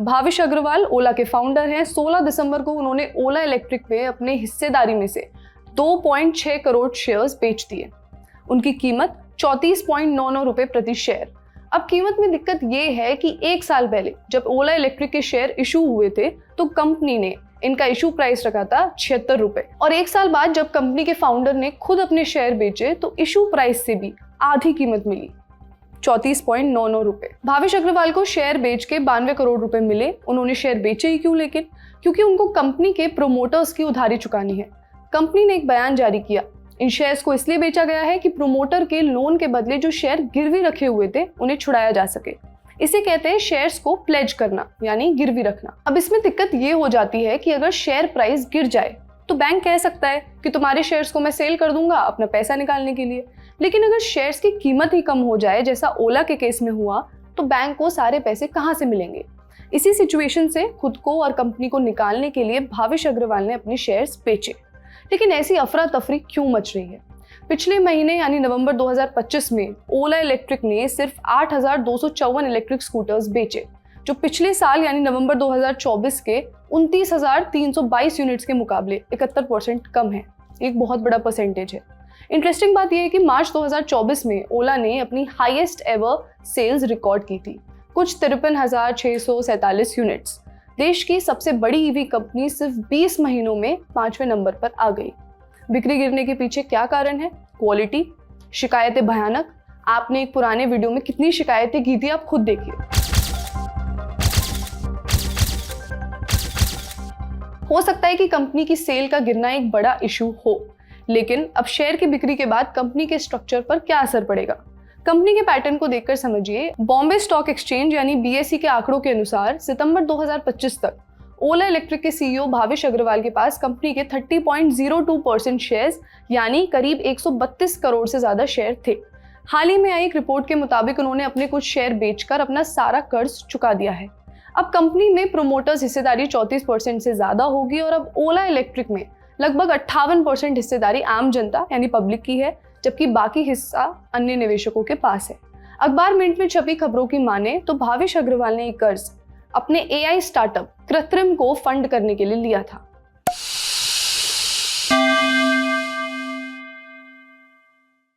भाविश अग्रवाल ओला के फाउंडर हैं। 16 दिसंबर को उन्होंने ओला इलेक्ट्रिक में अपने हिस्सेदारी में से 2.6 करोड़ शेयर्स बेच दिए। उनकी कीमत 34.99 रुपए प्रति शेयर। अब कीमत में दिक्कत ये है कि एक साल पहले जब ओला इलेक्ट्रिक के शेयर इशू हुए थे तो कंपनी ने इनका इशू प्राइस रखा था 76 रुपए, और एक साल बाद जब कंपनी के फाउंडर ने खुद अपने शेयर बेचे तो इशू प्राइस से भी आधी कीमत मिली, 34.99 रुपए। भाविश अग्रवाल को शेयर बेच के 92 करोड़ रुपए मिले। उन्होंने शेयर बेचे ही क्यों? लेकिन क्योंकि उनको कंपनी के प्रोमोटर्स की उधारी चुकानी है। कंपनी ने एक बयान जारी किया, इन शेयर्स को इसलिए बेचा गया है कि प्रोमोटर के लोन के बदले जो शेयर गिरवी रखे हुए थे उन्हें छुड़ाया जा सके। इसे कहते हैं शेयर्स को प्लेज करना, यानी गिरवी रखना। अब इसमें दिक्कत ये हो जाती है कि अगर शेयर प्राइस गिर जाए तो बैंक कह सकता है कि तुम्हारे शेयर्स को मैं सेल कर दूंगा अपना पैसा निकालने के लिए। लेकिन अगर शेयर्स की कीमत ही कम हो जाए, जैसा ओला के केस में हुआ, तो बैंक को सारे पैसे कहां से मिलेंगे? इसी सिचुएशन से खुद को और कंपनी को निकालने के लिए भाविश अग्रवाल ने अपने शेयर्स बेचे। लेकिन ऐसी अफरा तफरी क्यों मच रही है? पिछले महीने यानी नवंबर 2025 में ओला इलेक्ट्रिक ने सिर्फ 8,254 इलेक्ट्रिक स्कूटर्स बेचे, जो पिछले साल यानी नवंबर 2024 के 29,322 यूनिट्स के मुकाबले 71% कम है। एक बहुत बड़ा परसेंटेज है। इंटरेस्टिंग बात यह है कि मार्च 2024 में ओला ने अपनी हाईएस्ट एवर सेल्स रिकॉर्ड की थी, कुछ 53,647 यूनिट्स। देश की सबसे बड़ी ईवी कंपनी सिर्फ 20 महीनों में 5वें नंबर पर आ गई। बिक्री गिरने के पीछे क्या कारण है? क्वालिटी, शिकायतें भयानक। आपने एक पुराने वीडियो में कितनी शिकायतें की थी, आप खुद देखिए। हो सकता है कि कंपनी की सेल का गिरना एक बड़ा इशू हो, लेकिन अब शेयर की बिक्री के बाद कंपनी के स्ट्रक्चर पर क्या असर पड़ेगा? कंपनी के पैटर्न को देखकर समझिए। बॉम्बे स्टॉक एक्सचेंज यानी BSE के आंकड़ों के अनुसार सितंबर 2025 तक ओला इलेक्ट्रिक के CEO भाविश अग्रवाल के पास कंपनी के 30.02% शेयर्स यानी करीब 132 करोड़ से ज्यादा शेयर थे। हाल ही में आई एक रिपोर्ट के मुताबिक उन्होंने अपने कुछ शेयर बेचकर अपना सारा कर्ज चुका दिया है। अब कंपनी में प्रोमोटर्स हिस्सेदारी 34% से ज्यादा होगी और अब ओला इलेक्ट्रिक में लगभग 58% हिस्सेदारी आम जनता यानी पब्लिक की है, जबकि बाकी हिस्सा अन्य निवेशकों के पास है। अखबार मिंट में छपी खबरों की माने तो भाविश अग्रवाल ने ये कर्ज अपने AI स्टार्टअप कृत्रिम को फंड करने के लिए लिया था।